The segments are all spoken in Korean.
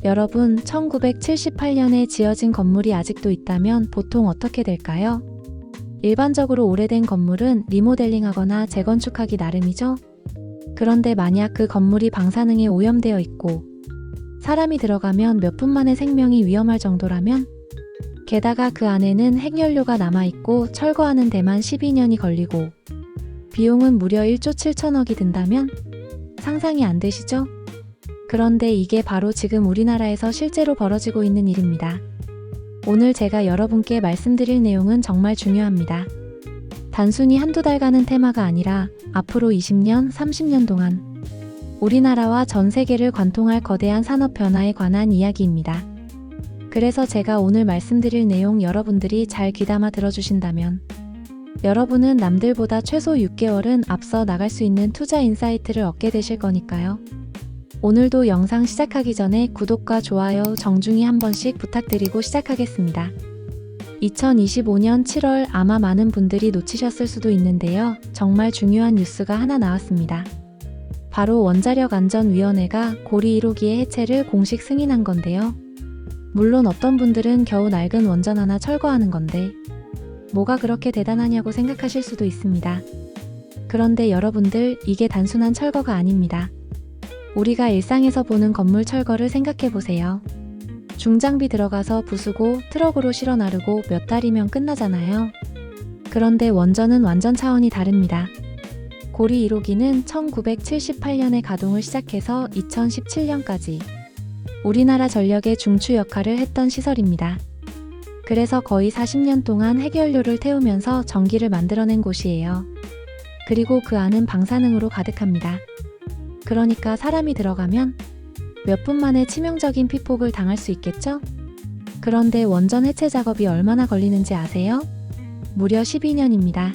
여러분, 1978년에 지어진 건물이 아직도 있다면 보통 어떻게 될까요? 일반적으로 오래된 건물은 리모델링하거나 재건축하기 나름이죠. 그런데 만약 그 건물이 방사능에 오염되어 있고 사람이 들어가면 몇 분 만에 생명이 위험할 정도라면, 게다가 그 안에는 핵연료가 남아있고 철거하는 데만 12년이 걸리고 비용은 무려 1조 7천억이 든다면 상상이 안 되시죠? 그런데 이게 바로 지금 우리나라에서 실제로 벌어지고 있는 일입니다. 오늘 제가 여러분께 말씀드릴 내용은 정말 중요합니다. 단순히 한두 달 가는 테마가 아니라 앞으로 20년, 30년 동안 우리나라와 전 세계를 관통할 거대한 산업 변화에 관한 이야기입니다. 그래서 제가 오늘 말씀드릴 내용 여러분들이 잘 귀담아 들어주신다면 여러분은 남들보다 최소 6개월은 앞서 나갈 수 있는 투자 인사이트를 얻게 되실 거니까요. 오늘도 영상 시작하기 전에 구독과 좋아요 정중히 한 번씩 부탁드리고 시작하겠습니다. 2025년 7월 아마 많은 분들이 놓치셨을 수도 있는데요. 정말 중요한 뉴스가 하나 나왔습니다. 바로 원자력안전위원회가 고리 1호기의 해체를 공식 승인한 건데요. 물론 어떤 분들은 겨우 낡은 원전 하나 철거하는 건데 뭐가 그렇게 대단하냐고 생각하실 수도 있습니다. 그런데 여러분들, 이게 단순한 철거가 아닙니다. 우리가 일상에서 보는 건물 철거를 생각해보세요. 중장비 들어가서 부수고 트럭으로 실어 나르고 몇 달이면 끝나잖아요. 그런데 원전은 완전 차원이 다릅니다. 고리 1호기는 1978년에 가동을 시작해서 2017년까지 우리나라 전력의 중추 역할을 했던 시설입니다. 그래서 거의 40년 동안 핵연료를 태우면서 전기를 만들어낸 곳이에요. 그리고 그 안은 방사능으로 가득합니다. 그러니까 사람이 들어가면 몇 분 만에 치명적인 피폭을 당할 수 있겠죠? 그런데 원전 해체 작업이 얼마나 걸리는지 아세요? 무려 12년입니다.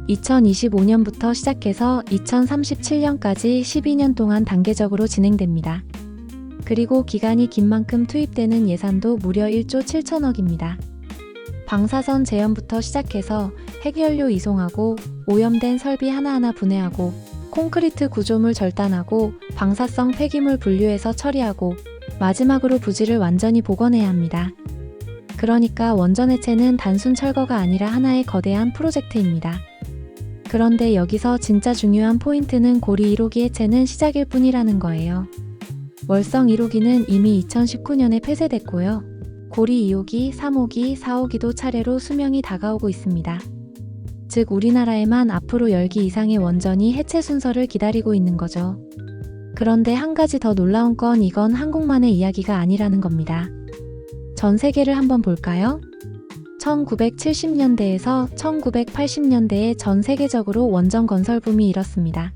2025년부터 시작해서 2037년까지 12년 동안 단계적으로 진행됩니다. 그리고 기간이 긴 만큼 투입되는 예산도 무려 1조 7천억입니다. 방사선 제염부터 시작해서 핵연료 이송하고 오염된 설비 하나하나 분해하고 콘크리트 구조물 절단하고 방사성 폐기물 분류해서 처리하고 마지막으로 부지를 완전히 복원해야 합니다. 그러니까 원전 해체는 단순 철거가 아니라 하나의 거대한 프로젝트입니다. 그런데 여기서 진짜 중요한 포인트는 고리 1호기 해체는 시작일 뿐이라는 거예요. 월성 1호기는 이미 2019년에 폐쇄됐고요. 고리 2호기, 3호기, 4호기도 차례로 수명이 다가오고 있습니다. 즉 우리나라에만 앞으로 10기 이상의 원전이 해체 순서를 기다리고 있는 거죠. 그런데 한 가지 더 놀라운 건 이건 한국만의 이야기가 아니라는 겁니다. 전 세계를 한번 볼까요? 1970년대에서 1980년대에 전 세계적으로 원전 건설 붐이 일었습니다.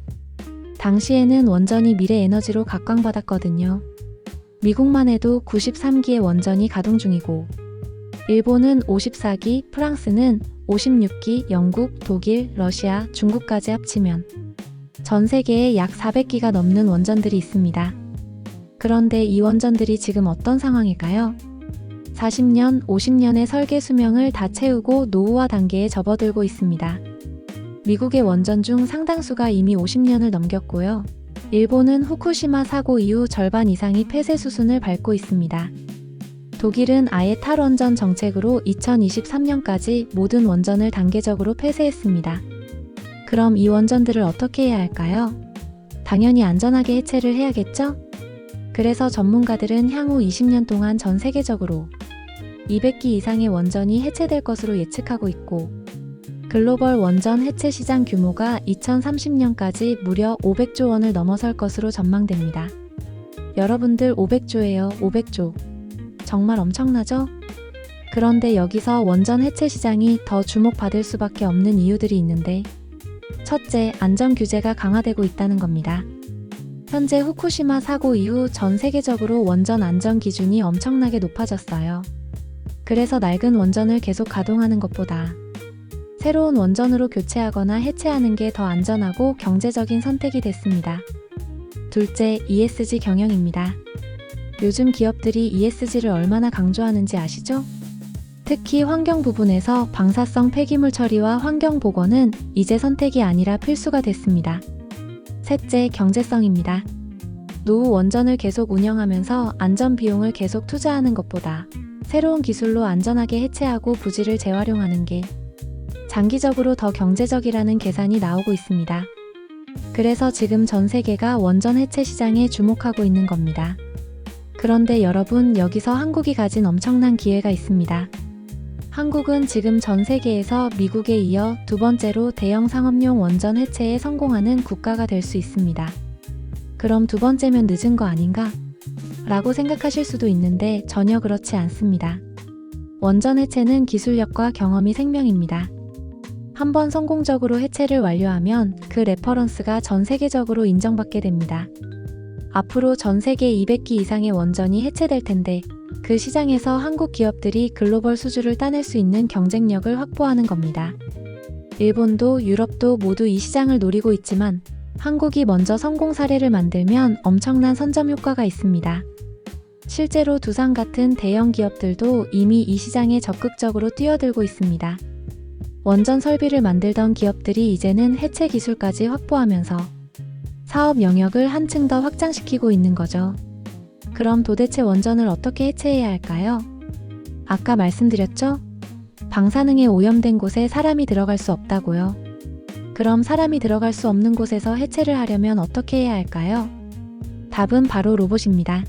당시에는 원전이 미래 에너지로 각광받았거든요. 미국만 해도 93기의 원전이 가동 중이고 일본은 54기, 프랑스는 56기, 영국, 독일, 러시아, 중국까지 합치면 전 세계에 약 400기가 넘는 원전들이 있습니다. 그런데 이 원전들이 지금 어떤 상황일까요? 40년, 50년의 설계 수명을 다 채우고 노후화 단계에 접어들고 있습니다. 미국의 원전 중 상당수가 이미 50년을 넘겼고요. 일본은 후쿠시마 사고 이후 절반 이상이 폐쇄 수순을 밟고 있습니다. 독일은 아예 탈원전 정책으로 2023년까지 모든 원전을 단계적으로 폐쇄했습니다. 그럼 이 원전들을 어떻게 해야 할까요? 당연히 안전하게 해체를 해야겠죠? 그래서 전문가들은 향후 20년 동안 전 세계적으로 200기 이상의 원전이 해체될 것으로 예측하고 있고 글로벌 원전 해체 시장 규모가 2030년까지 무려 500조 원을 넘어설 것으로 전망됩니다. 여러분들 500조예요, 500조. 정말 엄청나죠? 그런데 여기서 원전 해체 시장이 더 주목받을 수밖에 없는 이유들이 있는데 첫째, 안전 규제가 강화되고 있다는 겁니다. 현재 후쿠시마 사고 이후 전 세계적으로 원전 안전 기준이 엄청나게 높아졌어요. 그래서 낡은 원전을 계속 가동하는 것보다 새로운 원전으로 교체하거나 해체하는 게 더 안전하고 경제적인 선택이 됐습니다. 둘째, ESG 경영입니다. 요즘 기업들이 ESG를 얼마나 강조하는지 아시죠? 특히 환경 부분에서 방사성 폐기물 처리와 환경 보건은 이제 선택이 아니라 필수가 됐습니다. 셋째, 경제성입니다. 노후 원전을 계속 운영하면서 안전 비용을 계속 투자하는 것보다 새로운 기술로 안전하게 해체하고 부지를 재활용하는 게 장기적으로 더 경제적이라는 계산이 나오고 있습니다. 그래서 지금 전 세계가 원전 해체 시장에 주목하고 있는 겁니다. 그런데 여러분, 여기서 한국이 가진 엄청난 기회가 있습니다. 한국은 지금 전 세계에서 미국에 이어 두 번째로 대형 상업용 원전 해체에 성공하는 국가가 될 수 있습니다. 그럼 두 번째면 늦은 거 아닌가? 라고 생각하실 수도 있는데 전혀 그렇지 않습니다. 원전 해체는 기술력과 경험이 생명입니다. 한번 성공적으로 해체를 완료하면 그 레퍼런스가 전 세계적으로 인정받게 됩니다. 앞으로 전 세계 200기 이상의 원전이 해체될 텐데 그 시장에서 한국 기업들이 글로벌 수주를 따낼 수 있는 경쟁력을 확보하는 겁니다. 일본도 유럽도 모두 이 시장을 노리고 있지만 한국이 먼저 성공 사례를 만들면 엄청난 선점 효과가 있습니다. 실제로 두산 같은 대형 기업들도 이미 이 시장에 적극적으로 뛰어들고 있습니다. 원전 설비를 만들던 기업들이 이제는 해체 기술까지 확보하면서 사업 영역을 한층 더 확장시키고 있는 거죠. 그럼 도대체 원전을 어떻게 해체해야 할까요? 아까 말씀드렸죠? 방사능에 오염된 곳에 사람이 들어갈 수 없다고요. 그럼 사람이 들어갈 수 없는 곳에서 해체를 하려면 어떻게 해야 할까요? 답은 바로 로봇입니다.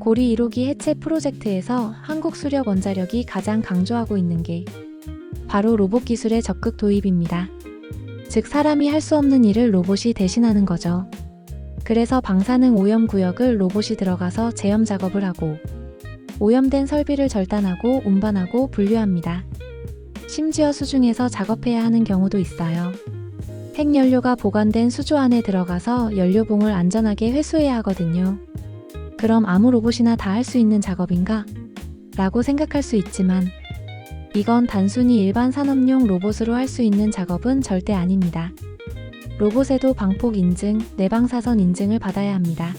고리 1호기 해체 프로젝트에서 한국수력원자력이 가장 강조하고 있는 게 바로 로봇 기술의 적극 도입입니다. 즉 사람이 할 수 없는 일을 로봇이 대신하는 거죠. 그래서 방사능 오염 구역을 로봇이 들어가서 제염 작업을 하고 오염된 설비를 절단하고 운반하고 분류합니다. 심지어 수중에서 작업해야 하는 경우도 있어요. 핵연료가 보관된 수조 안에 들어가서 연료봉을 안전하게 회수해야 하거든요. 그럼 아무 로봇이나 다 할 수 있는 작업인가? 라고 생각할 수 있지만 이건 단순히 일반 산업용 로봇으로 할 수 있는 작업은 절대 아닙니다. 로봇에도 방폭 인증, 내방사선 인증을 받아야 합니다.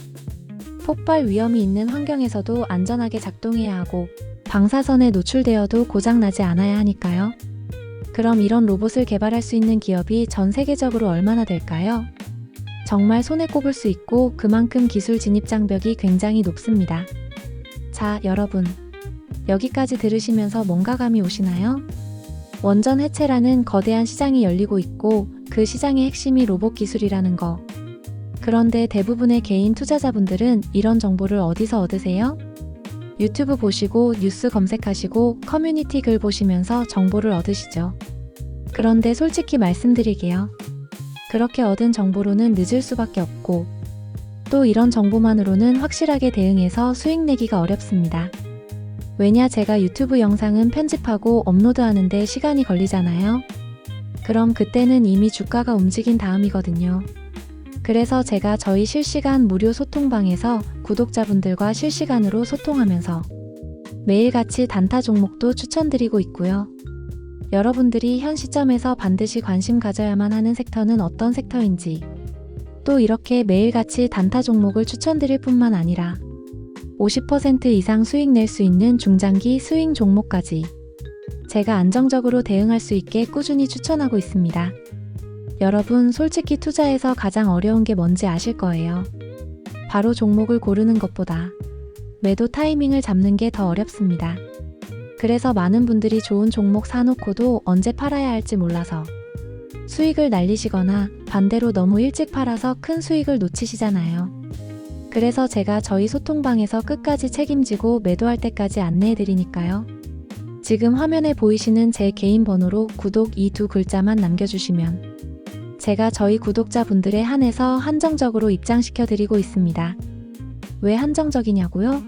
폭발 위험이 있는 환경에서도 안전하게 작동해야 하고 방사선에 노출되어도 고장나지 않아야 하니까요. 그럼 이런 로봇을 개발할 수 있는 기업이 전 세계적으로 얼마나 될까요? 정말 손에 꼽을 수 있고 그만큼 기술 진입 장벽이 굉장히 높습니다. 자, 여러분. 여기까지 들으시면서 뭔가 감이 오시나요? 원전 해체라는 거대한 시장이 열리고 있고 그 시장의 핵심이 로봇 기술이라는 거. 그런데 대부분의 개인 투자자분들은 이런 정보를 어디서 얻으세요? 유튜브 보시고 뉴스 검색하시고 커뮤니티 글 보시면서 정보를 얻으시죠. 그런데 솔직히 말씀드릴게요. 그렇게 얻은 정보로는 늦을 수밖에 없고 또 이런 정보만으로는 확실하게 대응해서 수익 내기가 어렵습니다. 왜냐, 제가 유튜브 영상은 편집하고 업로드하는데 시간이 걸리잖아요. 그럼 그때는 이미 주가가 움직인 다음이거든요. 그래서 제가 저희 실시간 무료 소통방에서 구독자분들과 실시간으로 소통하면서 매일같이 단타 종목도 추천드리고 있고요. 여러분들이 현 시점에서 반드시 관심 가져야만 하는 섹터는 어떤 섹터인지 또 이렇게 매일같이 단타 종목을 추천드릴 뿐만 아니라 50% 이상 수익 낼 수 있는 중장기 스윙 종목까지 제가 안정적으로 대응할 수 있게 꾸준히 추천하고 있습니다. 여러분, 솔직히 투자에서 가장 어려운 게 뭔지 아실 거예요. 바로 종목을 고르는 것보다 매도 타이밍을 잡는 게 더 어렵습니다. 그래서 많은 분들이 좋은 종목 사놓고도 언제 팔아야 할지 몰라서 수익을 날리시거나 반대로 너무 일찍 팔아서 큰 수익을 놓치시잖아요. 그래서 제가 저희 소통방에서 끝까지 책임지고 매도할 때까지 안내해드리니까요. 지금 화면에 보이시는 제 개인 번호로 구독 이 두 글자만 남겨주시면 제가 저희 구독자분들에 한해서 한정적으로 입장시켜드리고 있습니다. 왜 한정적이냐고요?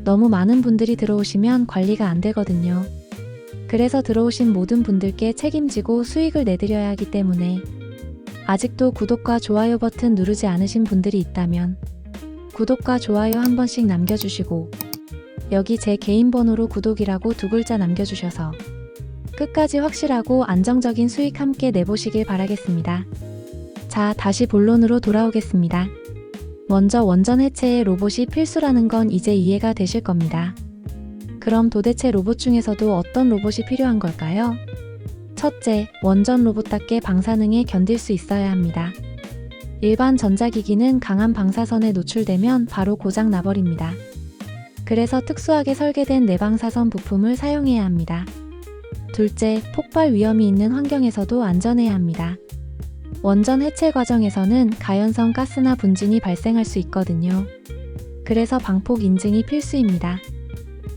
너무 많은 분들이 들어오시면 관리가 안 되거든요. 그래서 들어오신 모든 분들께 책임지고 수익을 내드려야 하기 때문에 아직도 구독과 좋아요 버튼 누르지 않으신 분들이 있다면 구독과 좋아요 한 번씩 남겨주시고 여기 제 개인 번호로 구독이라고 두 글자 남겨주셔서 끝까지 확실하고 안정적인 수익 함께 내보시길 바라겠습니다. 자, 다시 본론으로 돌아오겠습니다. 먼저 원전 해체에 로봇이 필수라는 건 이제 이해가 되실 겁니다. 그럼 도대체 로봇 중에서도 어떤 로봇이 필요한 걸까요? 첫째, 원전 로봇답게 방사능에 견딜 수 있어야 합니다. 일반 전자기기는 강한 방사선에 노출되면 바로 고장 나버립니다. 그래서 특수하게 설계된 내방사선 부품을 사용해야 합니다. 둘째, 폭발 위험이 있는 환경에서도 안전해야 합니다. 원전 해체 과정에서는 가연성 가스나 분진이 발생할 수 있거든요. 그래서 방폭 인증이 필수입니다.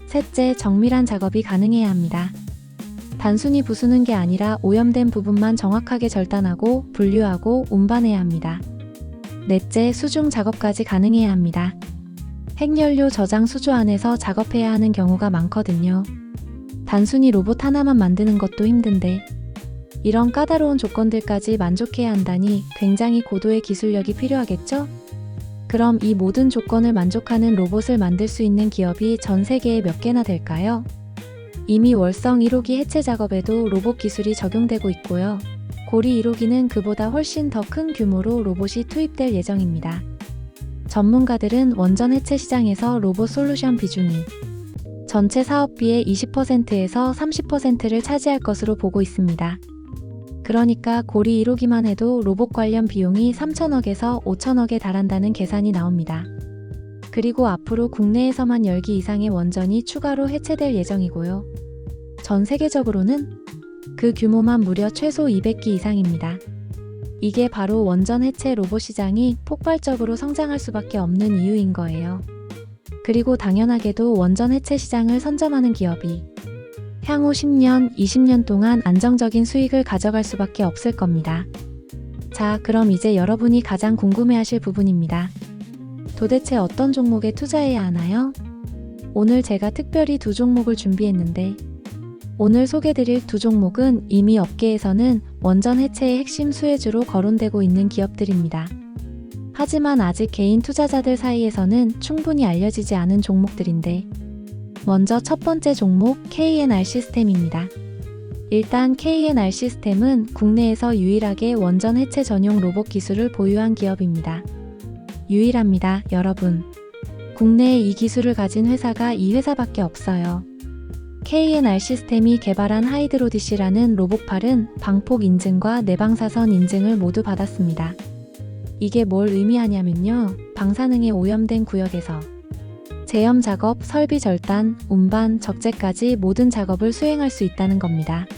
셋째, 정밀한 작업이 가능해야 합니다. 단순히 부수는 게 아니라 오염된 부분만 정확하게 절단하고 분류하고 운반해야 합니다. 넷째, 수중 작업까지 가능해야 합니다. 핵연료 저장 수조 안에서 작업해야 하는 경우가 많거든요. 단순히 로봇 하나만 만드는 것도 힘든데 이런 까다로운 조건들까지 만족해야 한다니 굉장히 고도의 기술력이 필요하겠죠? 그럼 이 모든 조건을 만족하는 로봇을 만들 수 있는 기업이 전 세계에 몇 개나 될까요? 이미 월성 1호기 해체 작업에도 로봇 기술이 적용되고 있고요. 고리 1호기는 그보다 훨씬 더 큰 규모로 로봇이 투입될 예정입니다. 전문가들은 원전 해체 시장에서 로봇 솔루션 비중이 전체 사업비의 20%에서 30%를 차지할 것으로 보고 있습니다. 그러니까 고리 1호기만 해도 로봇 관련 비용이 3천억에서 5천억에 달한다는 계산이 나옵니다. 그리고 앞으로 국내에서만 10기 이상의 원전이 추가로 해체될 예정이고요. 전 세계적으로는 그 규모만 무려 최소 200기 이상입니다. 이게 바로 원전 해체 로봇 시장이 폭발적으로 성장할 수밖에 없는 이유인 거예요. 그리고 당연하게도 원전 해체 시장을 선점하는 기업이 향후 10년, 20년 동안 안정적인 수익을 가져갈 수밖에 없을 겁니다. 자, 그럼 이제 여러분이 가장 궁금해하실 부분입니다. 도대체 어떤 종목에 투자해야 하나요? 오늘 제가 특별히 두 종목을 준비했는데 오늘 소개드릴 두 종목은 이미 업계에서는 원전 해체의 핵심 수혜주로 거론되고 있는 기업들입니다. 하지만 아직 개인 투자자들 사이에서는 충분히 알려지지 않은 종목들인데 먼저 첫 번째 종목 K&R 시스템입니다. 일단 K&R 시스템은 국내에서 유일하게 원전 해체 전용 로봇 기술을 보유한 기업입니다. 유일합니다, 여러분. 국내에 이 기술을 가진 회사가 이 회사밖에 없어요. K&R 시스템이 개발한 하이드로디시라는 로봇팔은 방폭 인증과 내방사선 인증을 모두 받았습니다. 이게 뭘 의미하냐면요. 방사능에 오염된 구역에서 제염 작업, 설비 절단, 운반, 적재까지 모든 작업을 수행할 수 있다는 겁니다.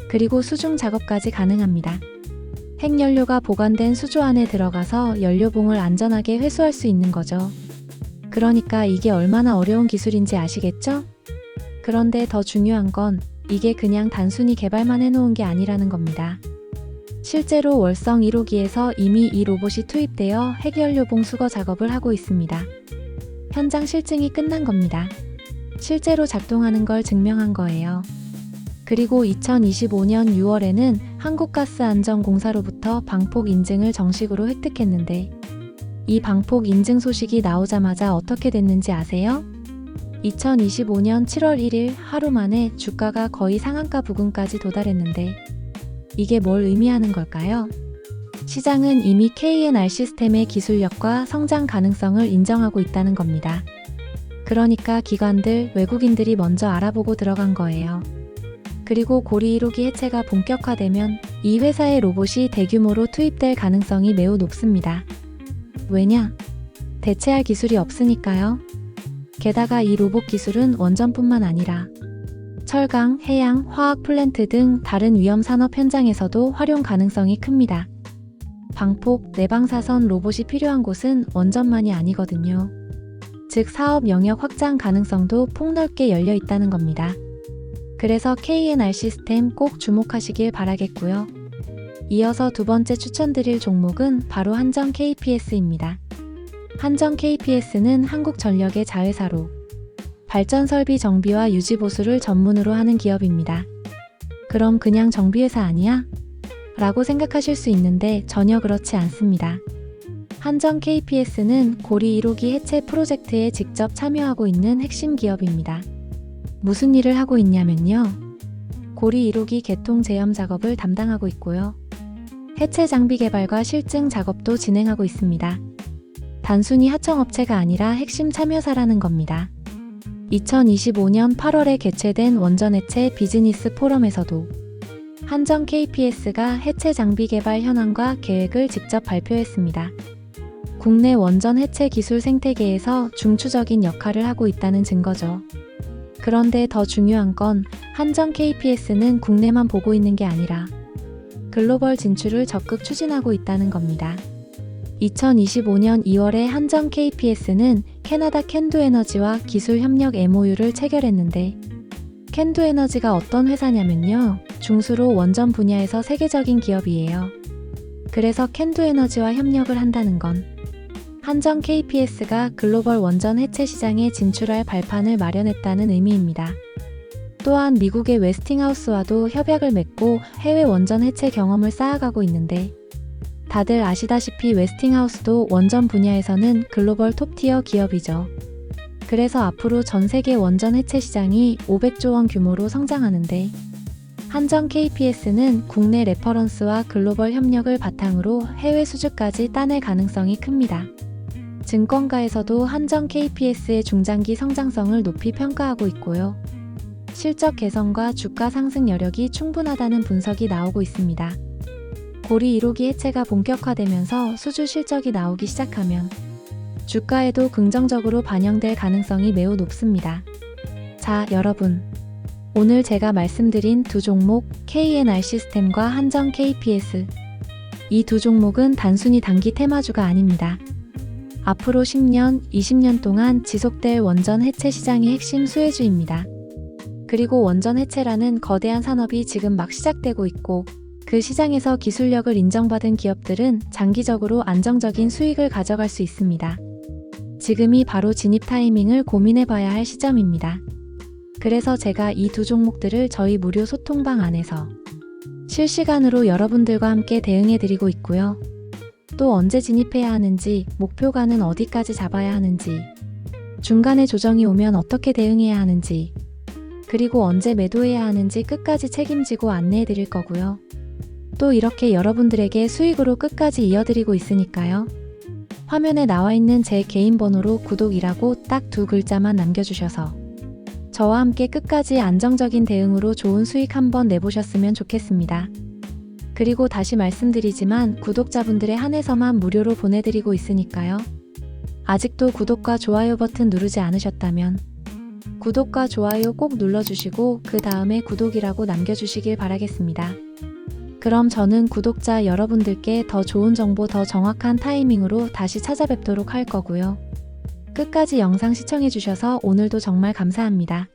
그리고 수중 작업까지 가능합니다. 핵연료가 보관된 수조 안에 들어가서 연료봉을 안전하게 회수할 수 있는 거죠. 그러니까 이게 얼마나 어려운 기술인지 아시겠죠? 그런데 더 중요한 건 이게 그냥 단순히 개발만 해놓은 게 아니라는 겁니다. 실제로 월성 1호기에서 이미 이 로봇이 투입되어 핵연료봉 수거 작업을 하고 있습니다. 현장 실증이 끝난 겁니다. 실제로 작동하는 걸 증명한 거예요. 그리고 2025년 6월에는 한국가스안전공사로부터 방폭 인증을 정식으로 획득했는데 이 방폭 인증 소식이 나오자마자 어떻게 됐는지 아세요? 2025년 7월 1일 하루 만에 주가가 거의 상한가 부근까지 도달했는데 이게 뭘 의미하는 걸까요? 시장은 이미 K&R 시스템의 기술력과 성장 가능성을 인정하고 있다는 겁니다. 그러니까 기관들, 외국인들이 먼저 알아보고 들어간 거예요. 그리고 고리 1호기 해체가 본격화되면 이 회사의 로봇이 대규모로 투입될 가능성이 매우 높습니다. 왜냐? 대체할 기술이 없으니까요. 게다가 이 로봇 기술은 원전뿐만 아니라 철강, 해양, 화학 플랜트 등 다른 위험 산업 현장에서도 활용 가능성이 큽니다. 방폭, 내방사선 로봇이 필요한 곳은 원전만이 아니거든요. 즉 사업 영역 확장 가능성도 폭넓게 열려 있다는 겁니다. 그래서 K&R 시스템 꼭 주목하시길 바라겠고요. 이어서 두 번째 추천드릴 종목은 바로 한정 KPS입니다. 한정 KPS는 한국전력의 자회사로 발전 설비 정비와 유지 보수를 전문으로 하는 기업입니다. 그럼 그냥 정비회사 아니야? 라고 생각하실 수 있는데 전혀 그렇지 않습니다. 한정 KPS는 고리 1호기 해체 프로젝트에 직접 참여하고 있는 핵심 기업입니다. 무슨 일을 하고 있냐면요. 고리 1호기 개통 제염 작업을 담당하고 있고요. 해체 장비 개발과 실증 작업도 진행하고 있습니다. 단순히 하청업체가 아니라 핵심 참여사라는 겁니다. 2025년 8월에 개최된 원전해체 비즈니스 포럼에서도 한정 KPS가 해체 장비 개발 현황과 계획을 직접 발표했습니다. 국내 원전 해체 기술 생태계에서 중추적인 역할을 하고 있다는 증거죠. 그런데 더 중요한 건 한정 KPS는 국내만 보고 있는 게 아니라 글로벌 진출을 적극 추진하고 있다는 겁니다. 2025년 2월에 한정 KPS는 캐나다 캔두에너지와 기술 협력 MOU를 체결했는데, 캔두에너지가 어떤 회사냐면요, 중수로 원전 분야에서 세계적인 기업이에요. 그래서 캔두에너지와 협력을 한다는 건 한정 KPS가 글로벌 원전 해체 시장에 진출할 발판을 마련했다는 의미입니다. 또한 미국의 웨스팅하우스와도 협약을 맺고 해외 원전 해체 경험을 쌓아가고 있는데, 다들 아시다시피 웨스팅하우스도 원전 분야에서는 글로벌 톱티어 기업이죠. 그래서 앞으로 전 세계 원전 해체 시장이 500조 원 규모로 성장하는데, 한정 KPS는 국내 레퍼런스와 글로벌 협력을 바탕으로 해외 수주까지 따낼 가능성이 큽니다. 증권가에서도 한정 KPS의 중장기 성장성을 높이 평가하고 있고요. 실적 개선과 주가 상승 여력이 충분하다는 분석이 나오고 있습니다. 고리 1호기 해체가 본격화되면서 수주 실적이 나오기 시작하면 주가에도 긍정적으로 반영될 가능성이 매우 높습니다. 자, 여러분. 오늘 제가 말씀드린 두 종목 KNR 시스템과 한정 KPS. 이 두 종목은 단순히 단기 테마주가 아닙니다. 앞으로 10년, 20년 동안 지속될 원전 해체 시장의 핵심 수혜주입니다. 그리고 원전 해체라는 거대한 산업이 지금 막 시작되고 있고, 그 시장에서 기술력을 인정받은 기업들은 장기적으로 안정적인 수익을 가져갈 수 있습니다. 지금이 바로 진입 타이밍을 고민해봐야 할 시점입니다. 그래서 제가 이 두 종목들을 저희 무료 소통방 안에서 실시간으로 여러분들과 함께 대응해드리고 있고요. 또 언제 진입해야 하는지, 목표가는 어디까지 잡아야 하는지, 중간에 조정이 오면 어떻게 대응해야 하는지, 그리고 언제 매도해야 하는지 끝까지 책임지고 안내해드릴 거고요. 또 이렇게 여러분들에게 수익으로 끝까지 이어드리고 있으니까요. 화면에 나와 있는 제 개인 번호로 구독이라고 딱 두 글자만 남겨주셔서 저와 함께 끝까지 안정적인 대응으로 좋은 수익 한번 내보셨으면 좋겠습니다. 그리고 다시 말씀드리지만 구독자분들에 한해서만 무료로 보내드리고 있으니까요. 아직도 구독과 좋아요 버튼 누르지 않으셨다면 구독과 좋아요 꼭 눌러주시고 그 다음에 구독이라고 남겨주시길 바라겠습니다. 그럼 저는 구독자 여러분들께 더 좋은 정보, 더 정확한 타이밍으로 다시 찾아뵙도록 할 거고요. 끝까지 영상 시청해주셔서 오늘도 정말 감사합니다.